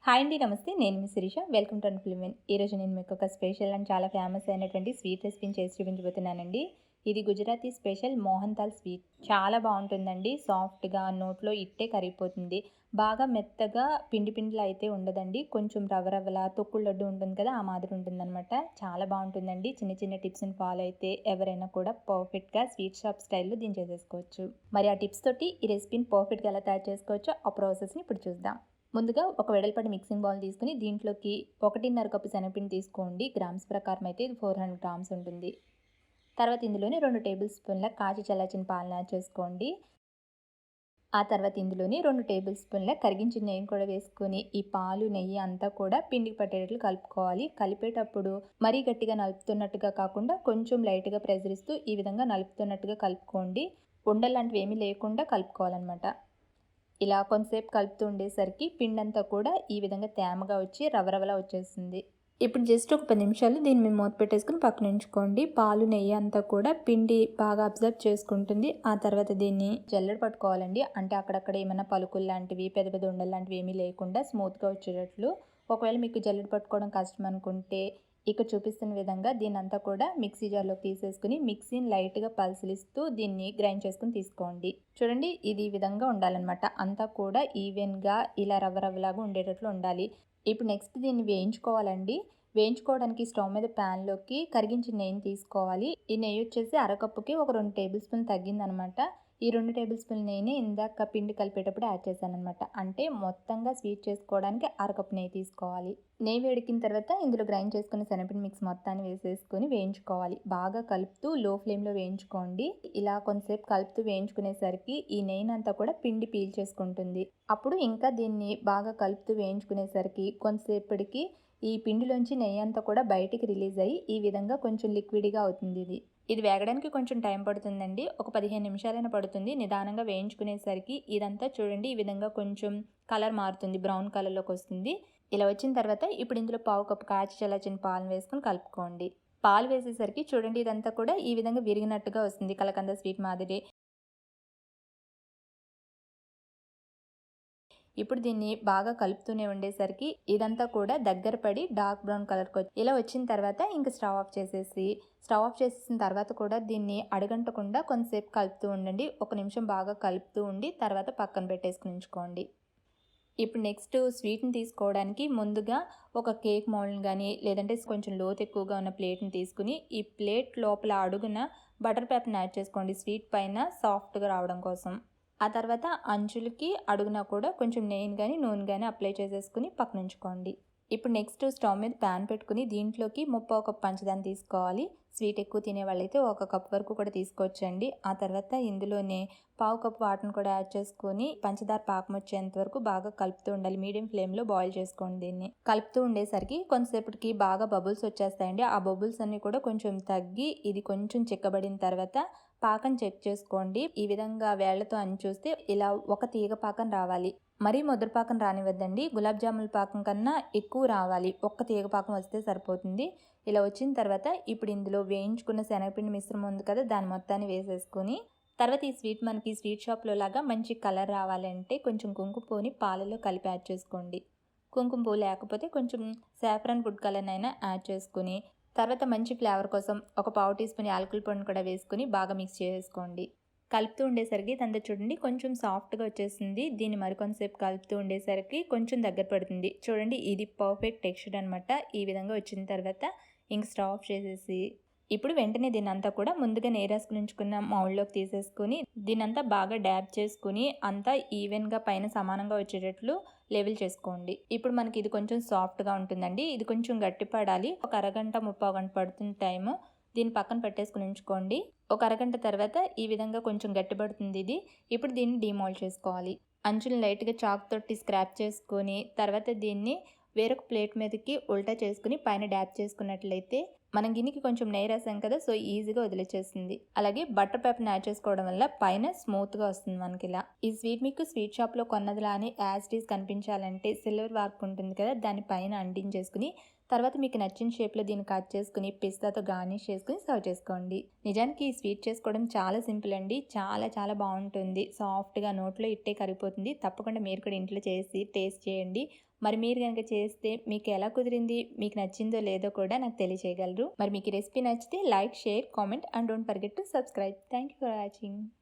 Hi అండి, నమస్తే. నేను మీ Sirisha. Welcome to wonderful women. ఈరోజు నేను మీకు ఒక స్పెషల్ అండ్ చాలా ఫేమస్ అయినటువంటి స్వీట్ రెసిపీని చేసి చూపించబోతున్నానండి. ఇది గుజరాతీ స్పెషల్ మోహన్థాల్ స్వీట్. చాలా బాగుంటుందండి. సాఫ్ట్గా నోట్లో ఇట్టే కరిగిపోతుంది. బాగా మెత్తగా పిండి పిండిలా అయితే ఉండదండి. కొంచెం రవ్వ రవ్వలా తొక్కుడు లడ్డు ఉంటుంది కదా, ఆ మాదిరి ఉంటుందన్నమాట. చాలా బాగుంటుందండి. చిన్న చిన్న టిప్స్ని ఫాలో అయితే ఎవరైనా కూడా పర్ఫెక్ట్గా స్వీట్ షాప్ స్టైల్లో దీన్ని చేసేసుకోవచ్చు. మరి ఆ టిప్స్ తోటి ఈ రెసిపీని పర్ఫెక్ట్గా ఎలా తయారు చేసుకోవచ్చో ఆ ప్రాసెస్ని ఇప్పుడు చూద్దాం. ముందుగా ఒక వెడల్పాటి మిక్సింగ్ బౌల్ తీసుకుని దీంట్లోకి 1.5 కప్పు శనగపిండి తీసుకోండి. గ్రామ్స్ ప్రకారం అయితే ఇది 400 గ్రామ్స్ ఉంటుంది. తర్వాత ఇందులోనే 2 టేబుల్ స్పూన్ల కాచి చల్లార్చిన పాలను యాడ్ చేసుకోండి. ఆ తర్వాత ఇందులోని 2 టేబుల్ స్పూన్ల కరిగించిన నెయ్యిని కూడా వేసుకొని ఈ పాలు నెయ్యి అంతా కూడా పిండికి పట్టేటట్లు కలుపుకోవాలి. కలిపేటప్పుడు మరీ గట్టిగా నలుపుతున్నట్టుగా కాకుండా కొంచెం లైట్గా ప్రెజర్ ఇస్తూ ఈ విధంగా నలుపుతున్నట్టుగా కలుపుకోండి. ఉండలాంటివి ఏమీ లేకుండా కలుపుకోవాలన్నమాట. ఇలా కొంతసేపు కలుపుతూ ఉండేసరికి పిండంతా కూడా ఈ విధంగా తేమగా వచ్చి రవరవలా వచ్చేస్తుంది. ఇప్పుడు జస్ట్ ఒక 10 నిమిషాలు దీన్ని మేము మూత పెట్టేసుకుని పక్కన ఉంచుకోండి. పాలు నెయ్యి అంతా కూడా పిండి బాగా అబ్జర్వ్ చేసుకుంటుంది. ఆ తర్వాత దీన్ని జల్లెడ పట్టుకోవాలండి. అంటే అక్కడక్కడ ఏమైనా పలుకులు లాంటివి పెద్ద పెద్ద ఉండలు లాంటివి ఏమీ లేకుండా స్మూత్గా వచ్చేటట్లు. ఒకవేళ మీకు జల్లెడ పట్టుకోవడం కష్టం అనుకుంటే ఇక్కడ చూపిస్తున్న విధంగా దీన్నంతా కూడా మిక్సీ జార్లోకి తీసేసుకుని మిక్సీని లైట్గా పల్సలిస్తూ దీన్ని గ్రైండ్ చేసుకుని తీసుకోండి. చూడండి, ఇది ఈ విధంగా ఉండాలన్నమాట. అంతా కూడా ఈవెన్గా ఇలా రవ్వ రవ్వలాగా ఉండేటట్లు ఉండాలి. ఇప్పుడు నెక్స్ట్ దీన్ని వేయించుకోవాలండి. వేయించుకోవడానికి స్టవ్ మీద ప్యాన్లోకి కరిగించిన నెయ్యిని తీసుకోవాలి. ఈ నెయ్యి వచ్చేసి అరకప్పుకి ఒక 2 టేబుల్ స్పూన్ తగ్గిందనమాట. ఈ 2 టేబుల్ స్పూన్ నెయ్యిని ఇందాక పిండి కలిపేటప్పుడు యాడ్ చేశాను అనమాట. అంటే మొత్తంగా స్వీట్ చేసుకోవడానికి అరకప్పు నెయ్యి తీసుకోవాలి. నెయ్యి వేడికిన తర్వాత ఇందులో గ్రైండ్ చేసుకున్న శనగపిండి మిక్స్ మొత్తాన్ని వేసేసుకొని వేయించుకోవాలి. బాగా కలుపుతూ లో ఫ్లేమ్లో వేయించుకోండి. ఇలా కొంతసేపు కలుపుతూ వేయించుకునేసరికి ఈ నెయ్యినంతా కూడా పిండి పీల్చేసుకుంటుంది. అప్పుడు ఇంకా దీన్ని బాగా కలుపుతూ వేయించుకునేసరికి కొంతసేపటికి ఈ పిండిలోంచి నెయ్యి అంతా కూడా బయటికి రిలీజ్ అయ్యి ఈ విధంగా కొంచెం లిక్విడ్గా అవుతుంది. ఇది వేగడానికి కొంచెం టైం పడుతుందండి. ఒక 15 నిమిషాలైనా పడుతుంది. నిదానంగా వేయించుకునేసరికి ఇదంతా చూడండి ఈ విధంగా కొంచెం కలర్ మారుతుంది, బ్రౌన్ కలర్లోకి వస్తుంది. ఇలా వచ్చిన తర్వాత ఇప్పుడు ఇందులో 1/2 కప్పు కాచి చల్లార్చిన పాలను వేసుకొని కలుపుకోండి. పాలు వేసేసరికి చూడండి ఇదంతా కూడా ఈ విధంగా విరిగినట్టుగా వస్తుంది, కలకంద స్వీట్ మాదిరి. ఇప్పుడు దీన్ని బాగా కలుపుతూనే ఉండేసరికి ఇదంతా కూడా దగ్గర పడి డార్క్ బ్రౌన్ కలర్కి వచ్చి ఇలా వచ్చిన తర్వాత ఇంకా స్టవ్ ఆఫ్ చేసేసిన తర్వాత కూడా దీన్ని అడగంటకుండా కొంతసేపు కలుపుతూ ఉండండి. 1 నిమిషం బాగా కలుపుతూ ఉండి తర్వాత పక్కన పెట్టేసుకుని ఉంచుకోండి. ఇప్పుడు నెక్స్ట్ స్వీట్ని తీసుకోవడానికి ముందుగా ఒక కేక్ మౌల్డ్ని కానీ లేదంటే కొంచెం లోతు ఎక్కువగా ఉన్న ప్లేట్ని తీసుకుని ఈ ప్లేట్ లోపల అడుగున బటర్ పేపర్ని యాడ్ చేసుకోండి, స్వీట్ పైన సాఫ్ట్గా రావడం కోసం. ఆ తర్వాత అంచులకి అడుగున కూడా కొంచెం నెయ్యిని కానీ నూనె కానీ అప్లై చేసేసుకుని పక్కన ఉంచుకోండి. ఇప్పుడు నెక్స్ట్ స్టవ్ మీద ప్యాన్ పెట్టుకుని దీంట్లోకి 3/4 కప్పు పంచదార తీసుకోవాలి. స్వీట్ ఎక్కువ తినే వాళ్ళైతే 1 కప్ వరకు కూడా తీసుకోవచ్చండి. ఆ తర్వాత ఇందులోనే 1/4 కప్పు వాటర్ని కూడా యాడ్ చేసుకొని పంచదార పాకం వచ్చేంత వరకు బాగా కలుపుతూ ఉండాలి. మీడియం ఫ్లేమ్లో బాయిల్ చేసుకోండి. దీన్ని కలుపుతూ ఉండేసరికి కొంతసేపటికి బాగా బబుల్స్ వచ్చేస్తాయండి. ఆ బబుల్స్ అన్నీ కూడా కొంచెం తగ్గి ఇది కొంచెం చిక్కబడిన తర్వాత పాకం చెక్ చేసుకోండి. ఈ విధంగా వేళ్లతో అని చూస్తే ఇలా ఒక తీగ పాకం రావాలి. మరీ ముద్ర పాకం రానివ్వద్దండి. గులాబ్ జాముల పాకం కన్నా ఎక్కువ రావాలి. ఒక్క తీగ పాకం వస్తే సరిపోతుంది. ఇలా వచ్చిన తర్వాత ఇప్పుడు ఇందులో వేయించుకున్న శనగపిండి మిశ్రమం ఉంది కదా, దాని మొత్తాన్ని వేసేసుకొని తర్వాత ఈ స్వీట్ మనకి స్వీట్ షాప్లో లాగా మంచి కలర్ రావాలంటే కొంచెం కుంకుమ పువ్వుని పాలలో కలిపి యాడ్ చేసుకోండి. కుంకుమ పువ్వు లేకపోతే కొంచెం సాఫ్రాన్ ఫుడ్ కలర్ అయినా యాడ్ చేసుకుని తర్వాత మంచి ఫ్లేవర్ కోసం ఒక 1/2 టీ స్పూన్ యాలకుల పొడిని కూడా వేసుకుని బాగా మిక్స్ చేసుకోండి. కలుపుతూ ఉండేసరికి ఇదంతా చూడండి కొంచెం సాఫ్ట్గా వచ్చేసింది. దీన్ని మరికొంతసేపు కలుపుతూ ఉండేసరికి కొంచెం దగ్గర పడుతుంది. చూడండి ఇది పర్ఫెక్ట్ టెక్స్చర్ అనమాట. ఈ విధంగా వచ్చిన తర్వాత ఇంక స్టవ్ ఆఫ్ చేసేసి ఇప్పుడు వెంటనే దీన్నంతా కూడా ముందుగా నేరేసుకుని ఉంచుకున్న మౌల్డ్లోకి తీసేసుకుని దీన్నంతా బాగా డ్యాబ్ చేసుకుని అంతా ఈవెన్గా పైన సమానంగా వచ్చేటట్లు లెవెల్ చేసుకోండి. ఇప్పుడు మనకి ఇది కొంచెం సాఫ్ట్గా ఉంటుందండి. ఇది కొంచెం గట్టి పడాలి. ఒక అరగంట 3/4 గంట పడుతుంది టైము. దీన్ని పక్కన పెట్టేసుకుని ఉంచుకోండి. ఒక అరగంట తర్వాత ఈ విధంగా కొంచెం గట్టిపడుతుంది ఇది. ఇప్పుడు దీన్ని డీమోల్డ్ చేసుకోవాలి. అంచులను లైట్గా చాక్ తోటి స్క్రాప్ చేసుకొని తర్వాత దీన్ని వేరొక ప్లేట్ మీదకి ఉల్టా చేసుకుని పైన డ్యాప్ చేసుకున్నట్లయితే మనం గిన్నెకి కొంచెం నెయ్యి రాసాం కదా, సో ఈజీగా వదిలేచేస్తుంది. అలాగే బటర్ పేపర్ని యాడ్ చేసుకోవడం వల్ల పైన స్మూత్గా వస్తుంది మనకి ఇలా. ఈ స్వీట్ మీకు స్వీట్ షాప్లో కొన్నదిలా అని యాజ్ ఇట్ ఈజ్ కనిపించాలంటే సిల్వర్ వార్క్ ఉంటుంది కదా, దాని పైన అంటించేసుకుని తర్వాత మీకు నచ్చిన షేప్లో దీన్ని కట్ చేసుకుని పిస్తాతో గార్నిష్ చేసుకుని సర్వ్ చేసుకోండి. నిజానికి ఈ స్వీట్ చేసుకోవడం చాలా సింపుల్ అండి. చాలా చాలా బాగుంటుంది. సాఫ్ట్గా నోట్లో ఇట్టే కరిగిపోతుంది. తప్పకుండా మీరు కూడా ఇంట్లో చేసి టేస్ట్ చేయండి. మరి మీరు కనుక చేస్తే మీకు ఎలా కుదిరింది, మీకు నచ్చిందో లేదో కూడా నాకు తెలియజేయగలరు. మరి మీకు ఈ రెసిపీ నచ్చితే like, share, comment and don't forget to subscribe. Thank you for watching.